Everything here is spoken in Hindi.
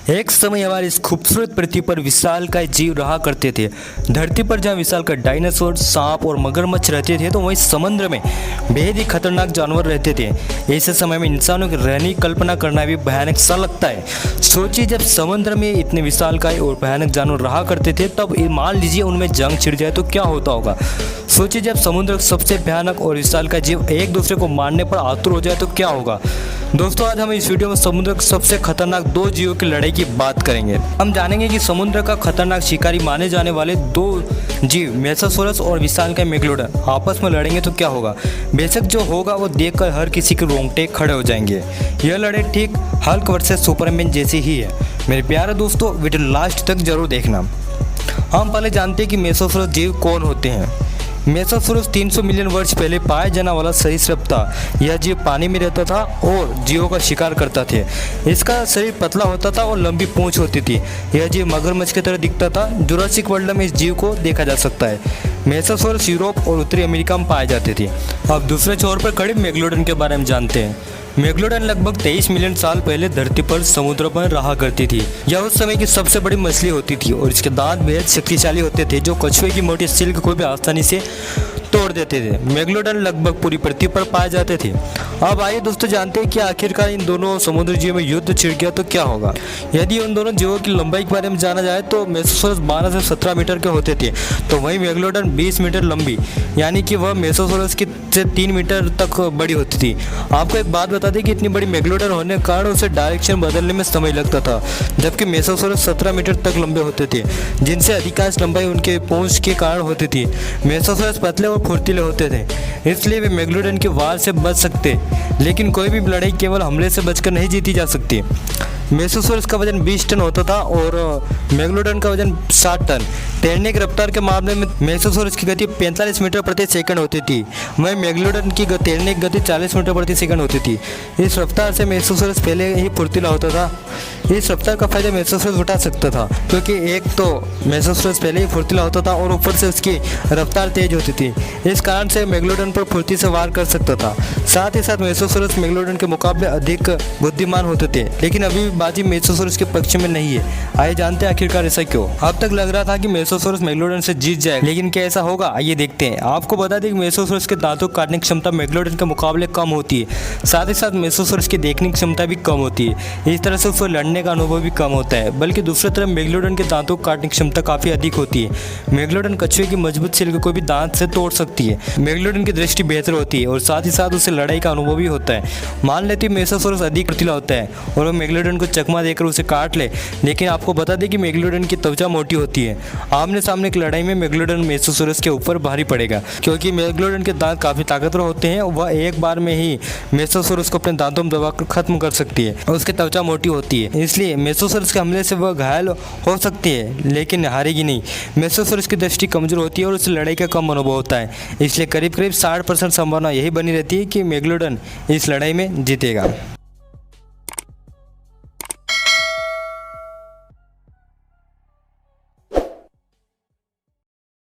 एक समय हमारी इस खूबसूरत पृथ्वी पर विशालकाय जीव रहा करते थे। धरती पर जहाँ विशालकाय डायनासोर, सांप और मगरमच्छ रहते थे, तो वहीं समुद्र में बेहद ही खतरनाक जानवर रहते थे। ऐसे समय में इंसानों की रहने की कल्पना करना भी भयानक सा लगता है। सोचिए, जब समुद्र में इतने विशालकाय और भयानक जानवर रहा करते थे, तब मान लीजिए उनमें जंग छिड़ जाए तो क्या होता होगा। सोचिए, जब समुद्र सबसे भयानक और विशालकाय जीव एक दूसरे को मारने पर आतुर हो जाए तो क्या होगा। दोस्तों, आज हम इस वीडियो में समुद्र के सबसे खतरनाक दो जीवों की लड़ाई की बात करेंगे। हम जानेंगे कि समुद्र का खतरनाक शिकारी माने जाने वाले दो जीव मेसासोरस और विशालकाय मेगलोडन आपस में लड़ेंगे तो क्या होगा। बेशक जो होगा वो देखकर हर किसी के रोंगटे खड़े हो जाएंगे। यह लड़ाई ठीक हल्क वर्सेस सुपरमैन जैसी ही है। मेरे प्यारे दोस्तों, वीडियो लास्ट तक जरूर देखना। हम पहले जानते हैं कि मेसासोरस जीव कौन होते हैं। मेसासोरस 300 मिलियन वर्ष पहले पाया जाने वाला सरीसृप था। यह जीव पानी में रहता था और जीवों का शिकार करता था। इसका शरीर पतला होता था और लंबी पूंछ होती थी। यह जीव मगरमच्छ की तरह दिखता था। जुरासिक वर्ल्ड में इस जीव को देखा जा सकता है। मेसासोरस यूरोप और उत्तरी अमेरिका में पाए जाते थे। अब दूसरे छोर पर खड़े मेगलोडन के बारे में जानते हैं। मेगलोडन लगभग 23 मिलियन साल पहले धरती पर समुद्र पर रहा करती थी। यह उस समय की सबसे बड़ी मछली होती थी और इसके दांत बेहद शक्तिशाली होते थे, जो कछुए की मोटी सिल्क को भी आसानी से तोड़ देते थे। मेगलोडन लगभग पूरी पृथ्वी पर पाए जाते थे। अब आइए दोस्तों, जानते हैं कि आखिरकार इन दोनों समुद्री जीवों में युद्ध छिड़ गया तो क्या होगा। यदि उन दोनों जीवों की लंबाई के बारे में जाना जाए तो मेसासोरस 12 से 17 मीटर के होते थे, तो वहीं मेगलोडन 20 मीटर लंबी, यानी कि वह मेसासोरस की से 3 मीटर तक बड़ी होती थी। आपको एक बात बता दें कि इतनी बड़ी मेगलोडन होने के कारण उसे डायरेक्शन बदलने में समय लगता था, जबकि मेसासोरस 17 मीटर तक लंबे होते थे, जिनसे अधिकांश लंबाई उनके पूंछ के कारण होती थी। मेसासोरस पतले और फुर्तीले होते थे, इसलिए वे मेगलोडन के वार से बच सकते, लेकिन कोई भी लड़ाई केवल हमले से बचकर नहीं जीती जा सकती। मेसासोरस का वजन 20 टन होता था और मेगलोडन का वजन 60 टन। तैरने की रफ्तार के मामले में मेसासोरस की गति 45 मीटर प्रति सेकंड होती थी, वहीं मेगलोडन की तैरने की गति 40 मीटर प्रति सेकंड होती थी। इस रफ्तार से मेसासोरस पहले ही फुर्तीला होता था। इस रफ्तार का फायदा मेसासोरस उठा सकता था, क्योंकि एक तो मेसासोरस पहले ही फुर्तीला होता था और ऊपर से उसकी रफ्तार तेज होती थी। इस कारण से मेगलोडन पर फुर्ती से वार कर सकता था। साथ ही साथ मेसासोरस मेगलोडन के मुकाबले अधिक बुद्धिमान होते थे, लेकिन अभी भी बाजी मेसासोरस के पक्ष में नहीं है। आइए जानते हैं आखिरकार ऐसा क्यों। अब तक लग रहा था कि मेसासोरस मेगलोडन से जीत जाए, लेकिन क्या ऐसा होगा, आइए देखते हैं। आपको बता दें कि मेसासोरस के दांतों को काटने की क्षमता मेगलोडन के मुकाबले कम होती है। साथ ही साथ मेसासोरस की देखने की क्षमता भी कम होती है। इस तरह से उसको लड़ने का अनुभव भी कम होता है। बल्कि दूसरी तरफ मेगलोडन के दांतों को काटने की क्षमता काफी अधिक होती है। मेगलोडन कछुए की मजबूत सिल्क को भी दांत से तोड़ सकती है। मेगलोडन की दृष्टि बेहतर होती है और साथ ही साथ उसे लड़ाई का अनुभव भी होता है। मान लेते मेसासोरस अधिक फुर्तीला होता है और वो मेगलोडन को चकमा देकर उसे काट ले, लेकिन आपको बता दें कि मेगलोडन की त्वचा मोटी होती है। आमने सामने की लड़ाई में मेगलोडन मेसासोरस के ऊपर भारी पड़ेगा, क्योंकि मेगलोडन के दांत काफी ताकतवर होते हैं। वह एक बार में ही मेसासोरस को अपने दांतों में दबाकर खत्म कर सकती है और उसकी त्वचा मोटी होती है, इसलिए मेसासोरस के हमले से वह घायल हो सकती है, लेकिन हारेगी नहीं। मेसासोरस की दृष्टि कमजोर होती है और उसे लड़ाई का कम अनुभव होता है, इसलिए करीब करीब 60% संभावना यही बनी रहती है कि मेगलोडन इस लड़ाई में जीतेगा।